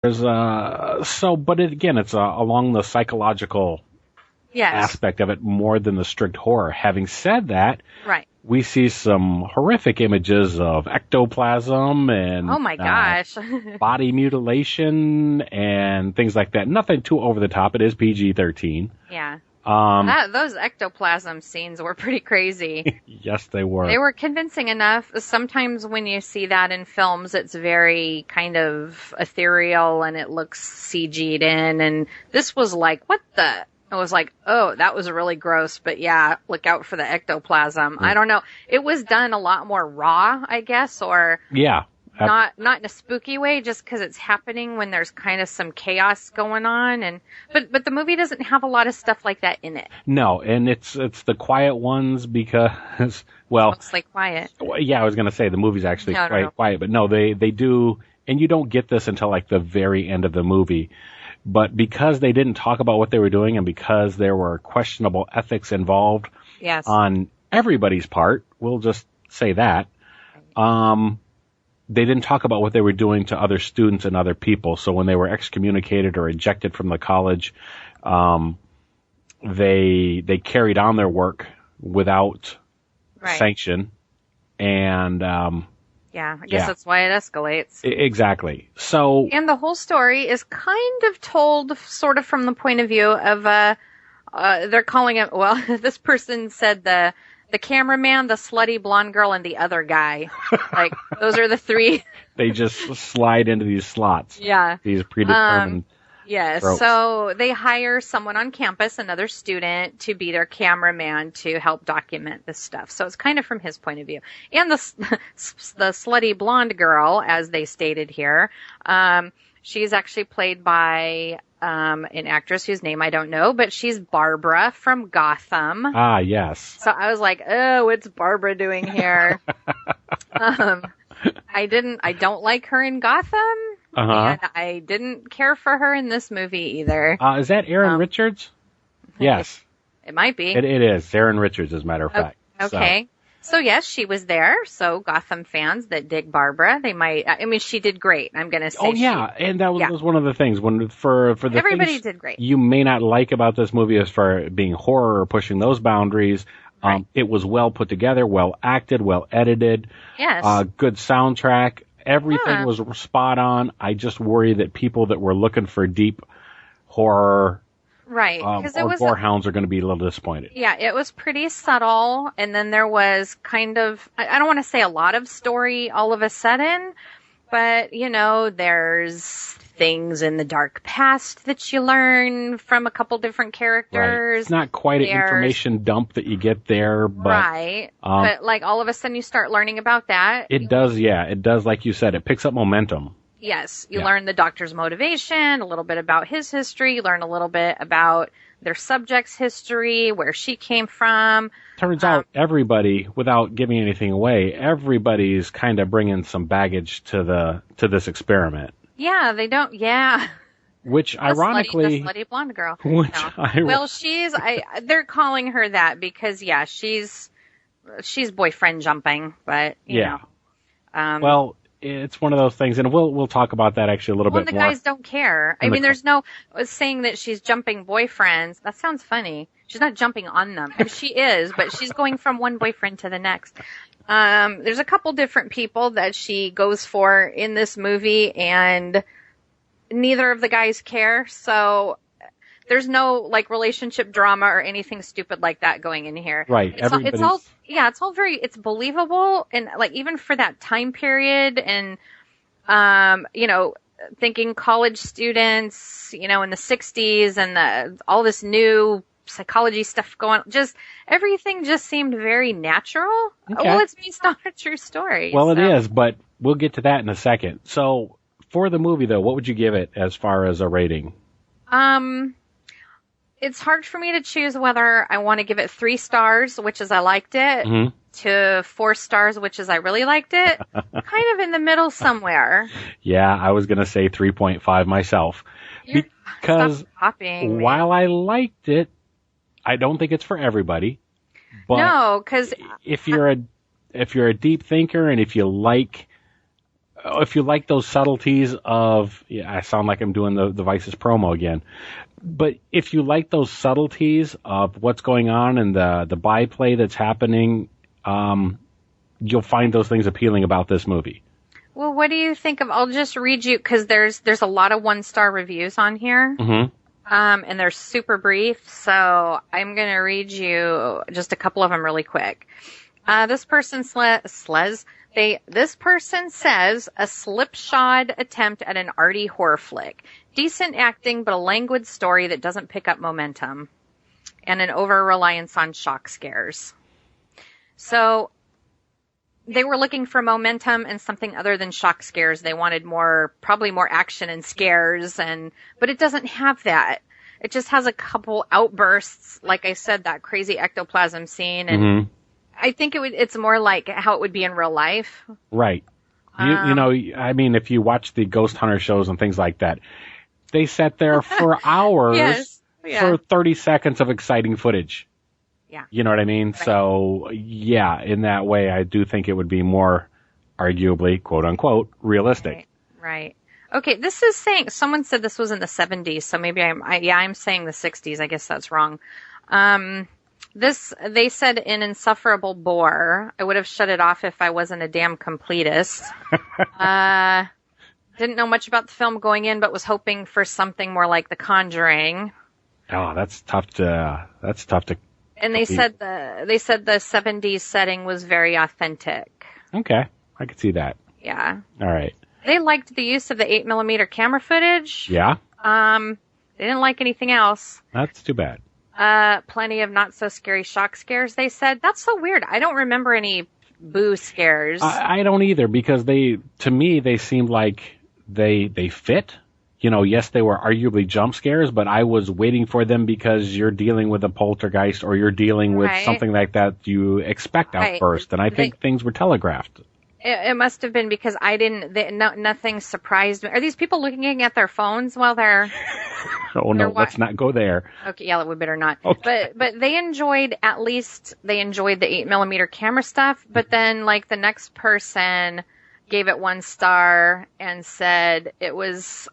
But again, it's along the psychological aspect of it more than the strict horror. Having said that, right. We see some horrific images of ectoplasm and oh my gosh, body mutilation and things like that. Nothing too over the top. It is PG-13. Yeah. Those ectoplasm scenes were pretty crazy. Yes, they were. They were convincing enough. Sometimes when you see that in films, it's very kind of ethereal and it looks CG'd in. And this was like, what the? It was like, oh, that was really gross. But yeah, look out for the ectoplasm. I don't know. It was done a lot more raw, I guess, or yeah. Not in a spooky way, just because it's happening when there's kind of some chaos going on, but the movie doesn't have a lot of stuff like that in it. No, and it's the quiet ones because, well, it's mostly quiet. Yeah, I was gonna say the movie's actually quite quiet, but no, they do, and you don't get this until like the very end of the movie. But because they didn't talk about what they were doing, and because there were questionable ethics involved, yes, on everybody's part, we'll just say that. They didn't talk about what they were doing to other students and other people. So when they were excommunicated or ejected from the college, they carried on their work without sanction. And yeah, I guess that's why it escalates. Exactly. So, and the whole story is kind of told sort of from the point of view of they're calling it. Well, this person said the cameraman, the slutty blonde girl, and the other guy. Like, those are the three. They just slide into these slots. Yeah. These predetermined yes. ropes. So they hire someone on campus, another student, to be their cameraman to help document this stuff. So it's kind of from his point of view. And the slutty blonde girl, as they stated here, she's actually played by an actress whose name I don't know, but she's Barbara from Gotham. Ah, yes. So I was like, oh, what's Barbara doing here? I don't like her in Gotham. Uh-huh. And I didn't care for her in this movie either. Is that Erin Richards? Yes. It might be. It is. Erin Richards, as a matter of fact. Okay. So yes, she was there. So Gotham fans that dig Barbara, they might. I mean, she did great. I'm going to say. Oh yeah, and that was one of the things for the everybody things did great. You may not like about this movie as for being horror or pushing those boundaries. Right. It was well put together, well acted, well edited. Yes. Good soundtrack. Everything was spot on. I just worry that people that were looking for deep horror. Right, because gorehounds are going to be a little disappointed. Yeah, it was pretty subtle, and then there was kind of, I don't want to say a lot of story all of a sudden, but, there's things in the dark past that you learn from a couple different characters. Right. It's not quite an information dump that you get there, but... Right, but like all of a sudden you start learning about that. It does, like you said, it picks up momentum. Yes, you learn the doctor's motivation, a little bit about his history, you learn a little bit about their subject's history, where she came from. Turns out everybody, without giving anything away, everybody's kind of bringing some baggage to this experiment. Yeah, they don't, Which ironically... The slutty blonde girl. Well, they're calling her that because, she's boyfriend jumping, but, you know. Well... It's one of those things, and we'll talk about that actually a little bit more. The guys don't care. I mean, there's no saying that she's jumping boyfriends. That sounds funny. She's not jumping on them. I mean, she is, but she's going from one boyfriend to the next. There's a couple different people that she goes for in this movie, and neither of the guys care. So there's no relationship drama or anything stupid like that going in here. Right. It's all it's believable, and even for that time period, and thinking college students, in the 60s, and all this new psychology stuff going, just everything just seemed very natural. Okay. Well, it's based on a true story. Well, it is, but we'll get to that in a second. So, for the movie though, what would you give it as far as a rating? It's hard for me to choose whether I want to give it 3 stars, which is I liked it, to 4 stars, which is I really liked it. Kind of in the middle somewhere. Yeah, I was going to say 3.5 myself. Because while I liked it, I don't think it's for everybody. But no, because if you're a deep thinker and if you like if you like those subtleties of, I sound like I'm doing the Vicis promo again, but if you like those subtleties of what's going on and the byplay that's happening, you'll find those things appealing about this movie. Well, what do you think of? I'll just read you because there's a lot of 1-star reviews on here, and they're super brief. So I'm going to read you just a couple of them really quick. This person This person says a slipshod attempt at an arty horror flick. Decent acting, but a languid story that doesn't pick up momentum. And an over-reliance on shock scares. So they were looking for momentum and something other than shock scares. They wanted probably more action and scares, but it doesn't have that. It just has a couple outbursts, like I said, that crazy ectoplasm scene, and I think it's more like how it would be in real life. Right. You know, I mean, if you watch the ghost hunter shows and things like that, they sat there for hours for 30 seconds of exciting footage. Yeah. You know what I mean? Right. So, yeah, in that way, I do think it would be more, arguably, quote unquote, realistic. Right. Okay, this is saying, someone said this was in the 70s, so maybe I'm saying the 60s. I guess that's wrong. They said an insufferable bore. I would have shut it off if I wasn't a damn completist. Didn't know much about the film going in, but was hoping for something more like The Conjuring. Oh, that's tough to. And they said the 70s setting was very authentic. Okay, I could see that. Yeah. All right. They liked the use of the 8mm camera footage. Yeah. They didn't like anything else. That's too bad. Plenty of not so scary shock scares, they said. That's so weird. I don't remember any boo scares. I don't either, because to me, they seemed like they fit. You know, yes, they were arguably jump scares, but I was waiting for them because you're dealing with a poltergeist or you're dealing with something like that you expect out first. And I think things were telegraphed. It must have been because nothing surprised me. Are these people looking at their phones while they're... Oh, no, let's not go there. Okay, yeah, we better not. Okay. But they enjoyed the 8mm camera stuff, but then, like, the next person gave it 1 star and said it was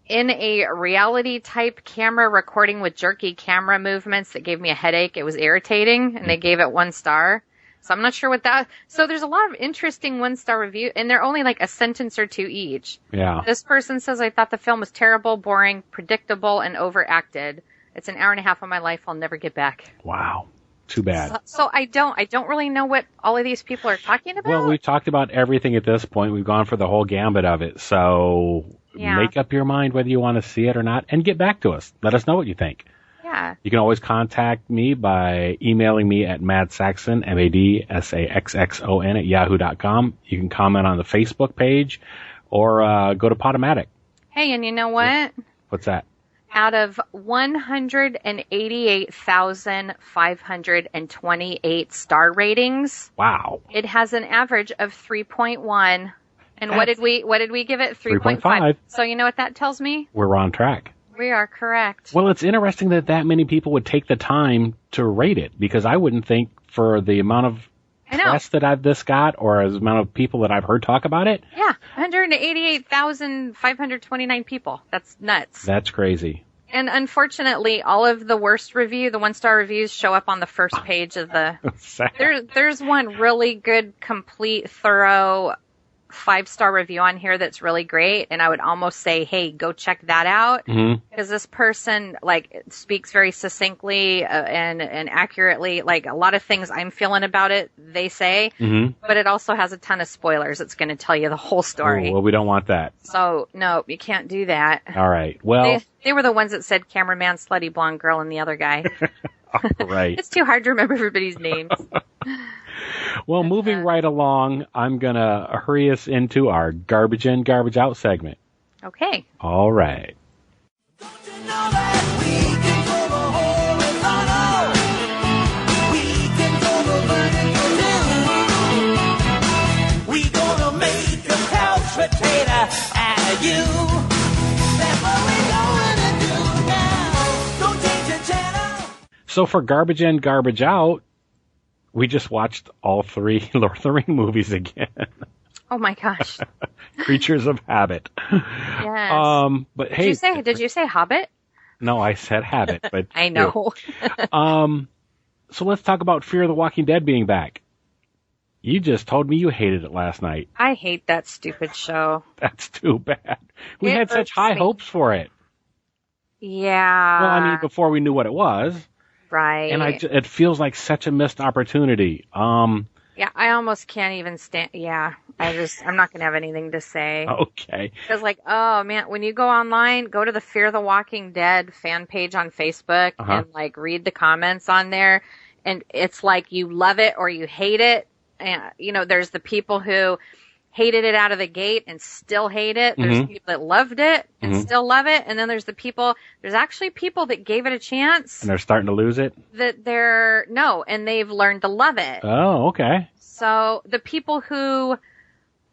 in a reality-type camera recording with jerky camera movements that gave me a headache. It was irritating, and they gave it 1 star. So I'm not sure what that... So there's a lot of interesting 1-star reviews, and they're only like a sentence or 2 each. Yeah. This person says, I thought the film was terrible, boring, predictable, and overacted. It's an hour and a half of my life I'll never get back. Wow. Too bad. So I don't really know what all of these people are talking about. Well, we've talked about everything at this point. We've gone for the whole gambit of it. So make up your mind whether you want to see it or not, and get back to us. Let us know what you think. Yeah. You can always contact me by emailing me at madsaxon, MADSAXXON @yahoo.com. You can comment on the Facebook page or go to Podomatic. Hey, and you know what? What's that? Out of 188,528 star ratings. Wow. It has an average of 3.1. And what did we give it? 3.5. So you know what that tells me? We're on track. We are correct. Well, it's interesting that many people would take the time to rate it, because I wouldn't think, for the amount of press that this got, or the amount of people that I've heard talk about it. Yeah, 188,529 people. That's nuts. That's crazy. And unfortunately, all of the worst the 1-star reviews show up on the first page of the... There's one really good, complete, thorough 5-star review on here that's really great, and I would almost say, hey, go check that out, because this person speaks very succinctly and accurately, like a lot of things I'm feeling about it, they say, but it also has a ton of spoilers. It's going to tell you the whole story. Oh, well, we don't want that. So no, you can't do that. All right. Well, they were the ones that said cameraman, slutty blonde girl, and the other guy. All right. It's too hard to remember everybody's names. Well, moving right along, I'm going to hurry us into our garbage in, garbage out segment. Okay. All right. Don't you know that we can throw the horizontal? We can throw the vertical too. We gonna make a couch potato out of you. That's what we gonna do now. Don't change your channel. So for garbage in, garbage out, we just watched all 3 Lord of the Rings movies again. Oh my gosh. Creatures of habit. Yes. But hey, did you say Hobbit? No, I said habit, but I know. So let's talk about Fear the Walking Dead being back. You just told me you hated it last night. I hate that stupid show. That's too bad. We had such high hopes for it. Yeah. Well, I mean, before we knew what it was. Right. And it feels like such a missed opportunity. Yeah, I almost can't even stand. Yeah, I'm not going to have anything to say. Okay. Because oh man, when you go online, go to the Fear the Walking Dead fan page on Facebook and read the comments on there. And it's like you love it or you hate it. And, there's the people who hated it out of the gate and still hate it. There's people that loved it and still love it. And then there's actually people that gave it a chance. And they're starting to lose it? And they've learned to love it. Oh, okay. So the people who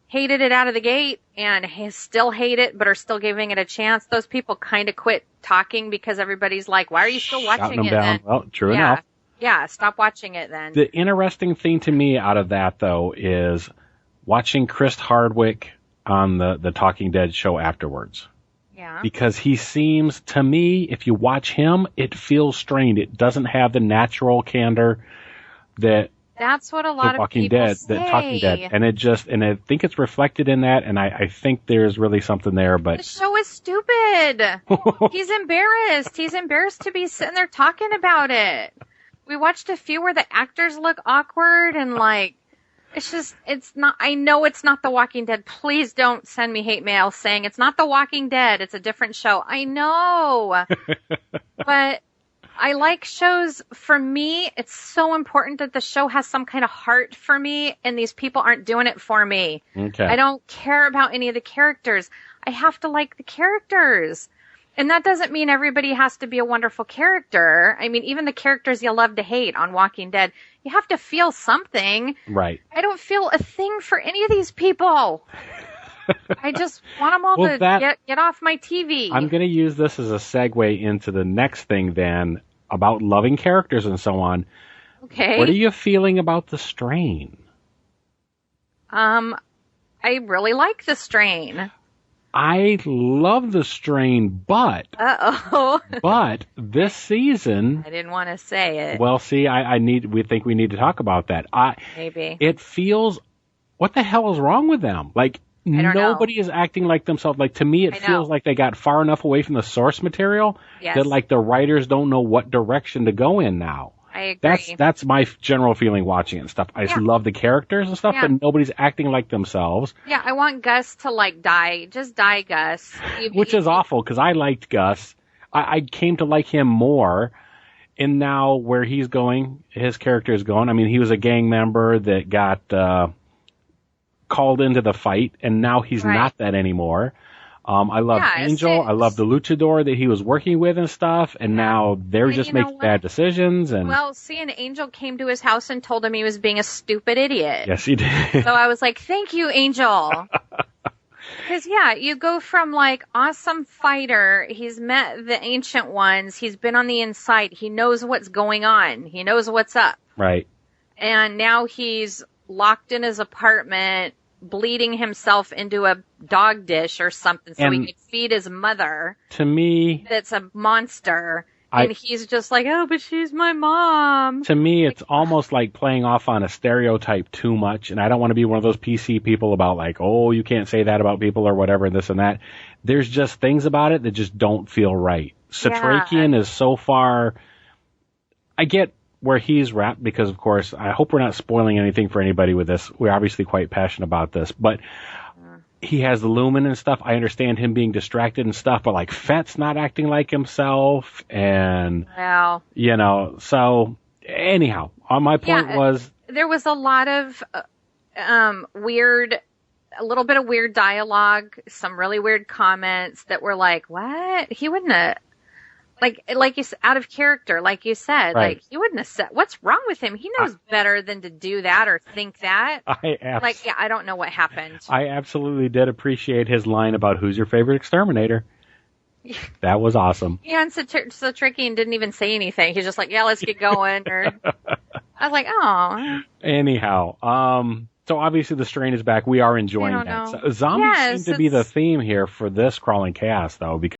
hated it out of the gate and still hate it but are still giving it a chance, those people kind of quit talking because everybody's like, why are you still watching it then? Well, true enough. Yeah, stop watching it then. The interesting thing to me out of that, though, is watching Chris Hardwick on the Talking Dead show afterwards. Yeah. Because he seems, to me, if you watch him, it feels strained. It doesn't have the natural candor that's what a lot of people say. Talking Dead. And I think it's reflected in that, and I think there's really something there, but... The show is stupid. He's embarrassed. He's embarrassed to be sitting there talking about it. We watched a few where the actors look awkward and I know it's not The Walking Dead. Please don't send me hate mail saying it's not The Walking Dead. It's a different show. I know. But I like shows. For me, it's so important that the show has some kind of heart for me, and these people aren't doing it for me. Okay. I don't care about any of the characters. I have to like the characters. And that doesn't mean everybody has to be a wonderful character. I mean, even the characters you love to hate on Walking Dead, you have to feel something. Right. I don't feel a thing for any of these people. I just want them all to get off my TV. I'm going to use this as a segue into the next thing then about loving characters and so on. Okay. What are you feeling about the strain? I really like the strain. I love the strain, but but this season, I didn't want to say it. Well, see, we think we need to talk about that. Maybe it feels. What the hell is wrong with them? Like nobody is acting like themselves. Like to me, it feels like they got far enough away from the source material that like the writers don't know what direction to go in now. I agree. That's my general feeling watching it and stuff. I just love the characters and stuff, but nobody's acting like themselves. Yeah, I want Gus to die. Just die, Gus. Which is awful because I liked Gus. I came to like him more. And now where he's going, his character is going. I mean, he was a gang member that got called into the fight, and now he's not that anymore. I love Angel. I love the luchador that he was working with and stuff, and now they're just making bad decisions. And an Angel came to his house and told him he was being a stupid idiot. Yes, he did. So I was like, thank you, Angel. Because, you go from, awesome fighter, he's met the Ancient Ones, he's been on the inside, he knows what's going on, he knows what's up. Right. And now he's locked in his apartment, bleeding himself into a dog dish or something so he could feed his mother. To me... That's a monster. And he's just like, oh, but she's my mom. To me, it's almost like playing off on a stereotype too much. And I don't want to be one of those PC people about you can't say that about people or whatever, this and that. There's just things about it that just don't feel right. Satrakian is so far... I get where he's wrapped because, of course, I hope we're not spoiling anything for anybody with this. We're obviously quite passionate about this. But he has the lumen and stuff. I understand him being distracted and stuff, but Fett's not acting like himself, and so anyhow, my point was there was a lot of a little bit of weird dialogue, some really weird comments that were like, what? He wouldn't have. Like you said, out of character, like you said, he wouldn't have said, what's wrong with him? He knows better than to do that or think that. I don't know what happened. I absolutely did appreciate his line about who's your favorite exterminator. That was awesome. Yeah, and so tricky and didn't even say anything. He's just like, let's get going. Or I was like, oh. Anyhow, So obviously the strain is back. We are enjoying that. So zombies seem to be the theme here for this Crawling Chaos, though, because